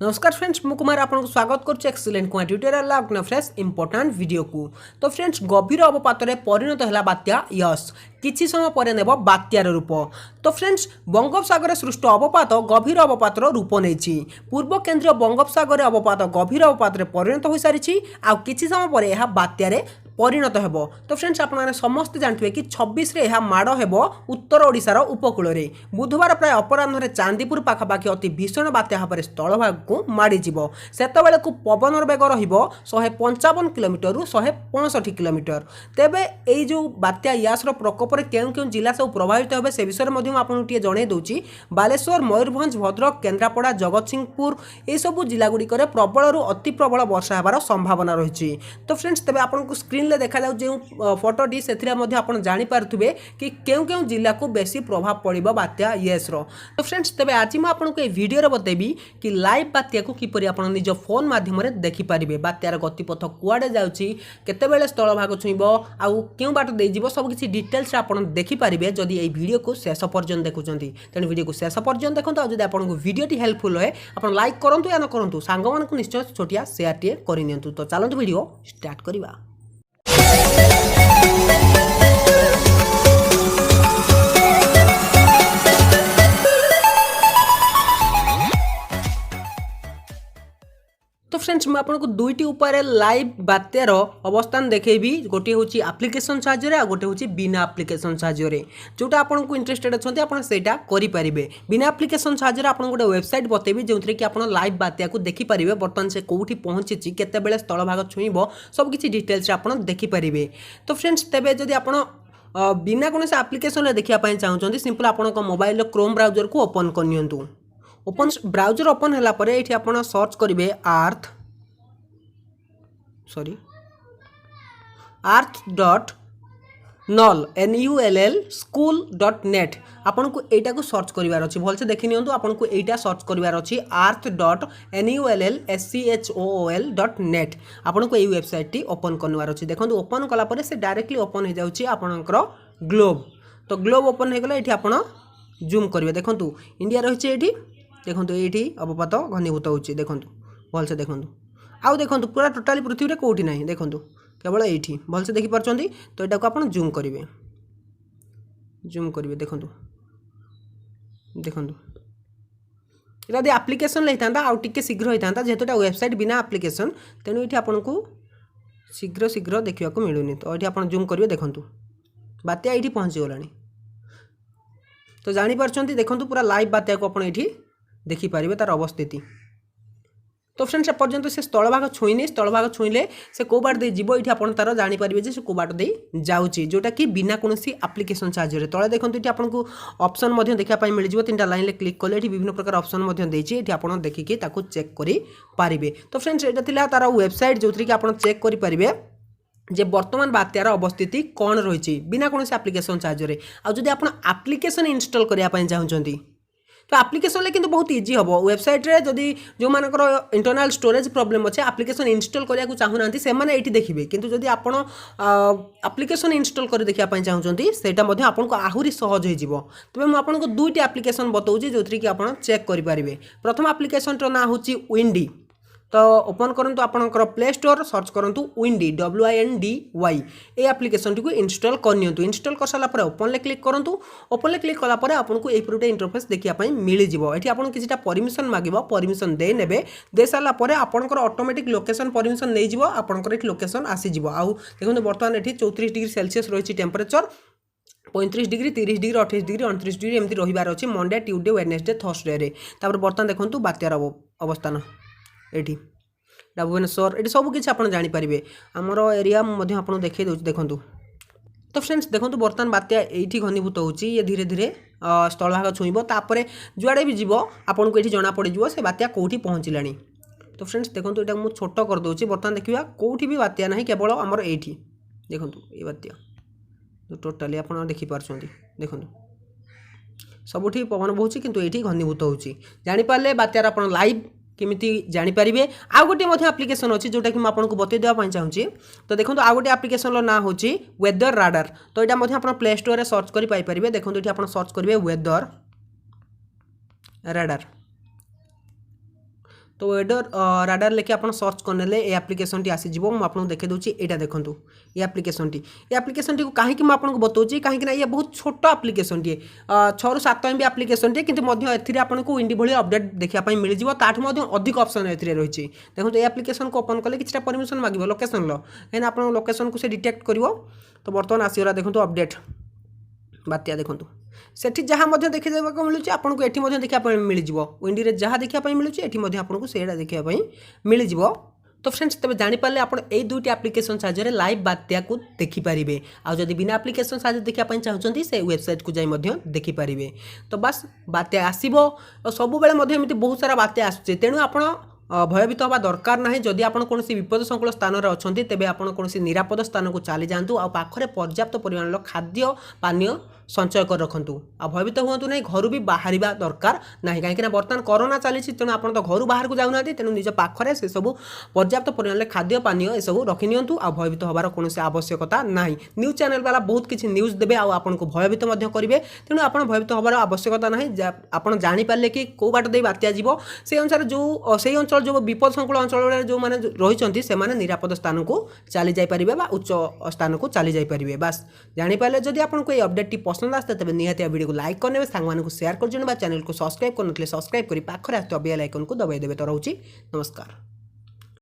नमस्कार फ्रेंड्स मु कुमार आपको स्वागत करुच्ची एक्सीलेंट कुमार ट्यूटोरियल अपना फ्रेश इंपोर्टाट वीडियो को। तो फ्रेंड्स गभीर अवपात परिणत है बात्या यस किछि समय पर नेब बात्यार रूप। तो फ्रेंड्स बंगोपसागर सृष्ट अवपात गभीर अवपात रूप नहीं। पूर्व केन्द्रीय बंगोपसागर अवपात गभीर अवपात परिणत हो सारी आउ किछि समय पर यह बात्यार परिणत हेब। तो फ्रेंड्स आपने समस्ते जानते कि 26 रे यह माड़ हेब उत्तर ओडिशार उपकूल रे। बुधवार प्राय अपराह्न चांदीपुर पाखापाखि अति भीषण बात्या भाव स्थलभाग को माड़ी सेतबेले को पवन बेग रहिबो 155 किलोमीटर रु 165 किलोमीटर। तेबे एई जो बात्या यासर प्रकोप रे केउं केउं जिला सब प्रभावित होबे से विषय में आपको टिके जणे दउची। बालेश्वर, मयूरभंज, भद्रक, केन्द्रापड़ा, जगतसिंहपुर ए सब जिला गुडी करे प्रबल रु अति प्रबल वर्षा हेबार संभावना रहिछि। तो फ्रेंड्स तेबे आपनको स्क्रीन ले देखा जाउ जे फोटोटी सेथिरा मध्ये आपण जानि पारथुबे कि केउं केउं जिला को बेसी प्रभाव पड़िबो बात्या यस रो। तो फ्रेंड्स तेबे आज मैं आपनको ए वीडियो रे बतेबी कि लाइव बात्या को किपरि आपण निज फोन माध्यम रे देखि पारिबे। बात्यार गतिपथ कुआडे जाउची, केतेबेले स्थल भाग छुइबो आउ केउ बाट देई जिवो सब किछि डिटेल्स रे आपण देखि पारिबे जदि ए वीडियो को शेष पर्यंत देखुचंती। तेन वीडियो को शेष पर्यंत देखंतु। आ जदि आपनको वीडियोटी हेल्पफुल होय आपण लाइक करंतु या न करंतु, सांग मान को निश्चय छोटिया शेयर टिए करि नियंतु। तो चलंतु वीडियो स्टार्ट करिबा। तो फ्रेंड्स मैं आपको दुईटी उपाय लाइव बात्यार अवस्थान देखी। गोटे हूँ आप्लिकेसन साहाय्य गोटे हूँ बिना आप्लिकेसन साहाय्य। जोटा आपको इंटरेस्टेड अच्छा आप करेंगे। बिना आप्लिकेसन साहाय्य आप गोटे वेबसाइट बतेबी जो कि आप लाइव बात्या को देखिपारे बर्तमान से कौटी पहुँची केतेबेले स्थल भाग छुईब सबकि डिटेल्स आप देखिपारे। तो फ्रेंड्स तेबे जदि आप बिना कौन आप्लिकेसन देखापी चाहते सिंपल आप मोबाइल क्रोम ब्राउजर को ओपन करनी। ओपन ब्राउजर ओपन है ये आप सर्च करेंगे arth.null school.net आपन को एटा को सर्च करिवार अछि। भल से देखि नियंतु आपन को एटा सर्च करिवार अछि arth.null.school.net आपन को ए वेबसाइट टी ओपन करनवार अछि। देखंतु ओपन कला परे से डायरेक्टली ओपन हो जाउछि आपनकर ग्लोब। तो ग्लोब ओपन हो गला एठी आपन जूम करिवे। देखंतु इंडिया रहिछि एठी। देखंतु एठी अवपात घनीभूत होछि। देखंतु भल से देखंतु आउ देखंतु पूरा टोटाली पृथ्वी रे कोठी नाही। देखंतु केवल एठी भल से देखि परचंदी। तो एटा को आपण जूम करिवे। देखंतु देखंतु एटा दे एप्लीकेशन लेतांता आउ टिके शीघ्र होइतांता जेहेतु एटा वेबसाइट बिना एप्लीकेशन तेनु एठी आपण को शीघ्र शीघ्र देखिया को मिलुनी। तो एठी आपण जूम करिवे। देखंतु बात्या एठी पहुंची गलानी। तो जानि परचंदी देखंतु पूरा लाइव बात्या को आपण एठी देखि पारिबे तार अवस्थिति। तो फ्रेंड्स एपर्यंत से स्थल भाग छुईनी। स्थल भाग छुईले से कौ बाट दे जीवो एठी आपण तार जानि पारिबे जे से को बाट दे जाउची जोटा कि बिना कोनोसी एप्लीकेशन साहाय्य रे। तळे देखंतु एठी आपनको ऑप्शन मध्ये देखा पाई मिल जिवो। तीनटा लाइन ले क्लिक कले एठी विभिन्न प्रकार ऑप्शन मध्ये देछि। एठी आपण देखिके ताको चेक करि पारिबे। तो फ्रेंड्स एटा थिला तार वेबसाइट जोथि कि आपण चेक करि पारिबे जे वर्तमान बात्यार अवस्थिति कौन रही बिना कोनोसी एप्लीकेशन साहाय्य रे। आ जदि आपण एप्लीकेशन इंस्टॉल करिया पाई चाहउचंती तो एप्लीकेशन ले किंतु बहुत इजी हम। वेबसाइट रे जदि जो मानकर इंटरनल स्टोरेज प्रॉब्लम अच्छे एप्लीकेशन इंस्टॉल करिया को चाहूना से माने एठी देखिबे। किंतु जदि आपण एप्लीकेशन इंस्टॉल कर देखिया पाई चाहउचंती सेटा मध्ये आपनको आहुरी सहज हो जिवो। तबे म आपनको दुईटी एप्लीकेशन बताउची जोथि कि आपण चेक करि पारिबे। प्रथम एप्लीकेशन रो ना होची विंडी। तो ओपन करंतु आपनकर प्ले स्टोर सर्च करंतु विंडी WINDY ए एप्लीकेशन टी को इंस्टॉल करनियंतु। इंस्टॉल कर साला पर ओपन ले क्लिक करंतु। ओपन ले क्लिक कला पर आपनको ए प्रोटे इंटरफेस देखिया पाई मिलि जिवो। एठी आपन किछटा परमिशन मागिबो। परमिशन दे नेबे। दे साला पर आपनकर ऑटोमेटिक लोकेशन परमिशन नै जिवो। आपनकर एठी लोकेशन आसी जिवो। आउ देखंतु वर्तमान एठी 34 डिग्री सेल्सियस रहिछि temperature. 35 degree 30 degree 28 degree 29 degree एमती रहिबार अछि मंडे ट्यूसडे वेडनेसडे थर्सडे रे। तापर वर्तमान देखंतु बात्यार अवस्थान एठी भुवनेश्वर ये सब किसी आप जानीपारे। आमर एरिया आप देखे दूँ। देखूँ तो फ्रेंड्स देखो बर्तमान बात्या ये घनीभूत होची। ये धीरे धीरे स्थल भाग छुईब तापर जुआड़े भी जीव आपन को ये जना पड़ से बात्या कौटी पहुँचलानी। तो फ्रेंड्स देखो यहाँ मुझे छोट कर दूसरी। बर्तमान देखा कौटी भी बात्या ना केवल आमर ये देखूँ ये बात्या जो टोटाली आप देखिपार। देखूँ सबुठी पवन बहुची किंतु ये घनीभूत होची। जानीपारे बात्यार आप लाइव केमिति जानीपारे। आ गोटे एप्लीकेशन अच्छी जोटा कि आपको बतई देवाई चाहूँगी। तो देखो आ गोटे एप्लीकेशन ना हूँ वेदर राडार। तो यहाँ आप प्ले स्टोर सर्च कर पाइपर। देखो ये आप सर्च करेंगे वेदर राडार। तो वेदर राडार लेके आप सर्च करने ये आप्लिकेसन टी आसीज मुझे आपको देखे दूसरी यहाँ देखूँ ये आप्लिकेसन टी को कहीं मुझे बताऊँ कहीं ये बहुत छोट आप्लिकेसन टी 6 ରୁ 7 MB आप्लिकेसन टी कितु आपको विंडी भाई अपडेट देखापी मिल जाए अधिक ऑप्शन ए रही देखो ये आप्लिकेसन को ओपन कले कि परमिशन मांग लोकेशन कहीं आप लोकेशन को डिटेक्ट कर तो बर्तमान आसगला देखो अपडेट बात्या देखो सेठी जहाँ देखा मिलूँ आपको ये देखा मिल जाए विंडी में जहाँ देखा मिलूँ ये आपको से देखा मिल जाए तो फ्रेंड्स तब जानीपारे आप दुईटी आप्लिकेसन साहाय्य लाइव बात्या को देखिपारे आदि बिना आप्लिकेसन साहाय्य देखापी चाहते से वेबसाइट को जाई देखिपारे तो बस बात्या आसो सब बेले बहुत सारा बात्या आसुचे तेणु आप भयभीत हवा दरकार ना जदि आप कौन विपद संकुल स्थान में अच्छा तेज आप कौन निरापद स्थान को चली जातु आखरे पर्याप्त परिमाण खाद्य पानीय संचय कर रखु आ भयभीत हूँ ना घर भी बाहर दरकार ना कहीं बर्तमान कोरोना चली तेणु आप तो घर बाहर को जाऊना तेणु निज पाखे से सब पर्याप्त परिमाण खाद्य पानीय ये सब रखि नियंतु आ भयभीत हबार कौन आवश्यकता ना न्यूज चैनल वाला बहुत किसी न्यूज देवे आपको भयभीत करेंगे तेणु आप भयभीत हबार आवश्यकता ना आप जानीपारे कि कौ बाट दे बात्या जीव से अनुसार जो से अंचल जो विपद संकुल अंचल जो मैंने रही से निरापद स्थान को चली जापारे उच्च स्थान को चली जापारे बस जानीपारे जदि आपको ये अपडेट टी पसंद आसता तेज निहाती वीडियो को लाइक करने सांग को शेयर कर चैनल को सब्सक्राइब करते सब्सक्राइब कर पाखे आस बेल आइकन को दबाई देवे तो रोचे नमस्कार।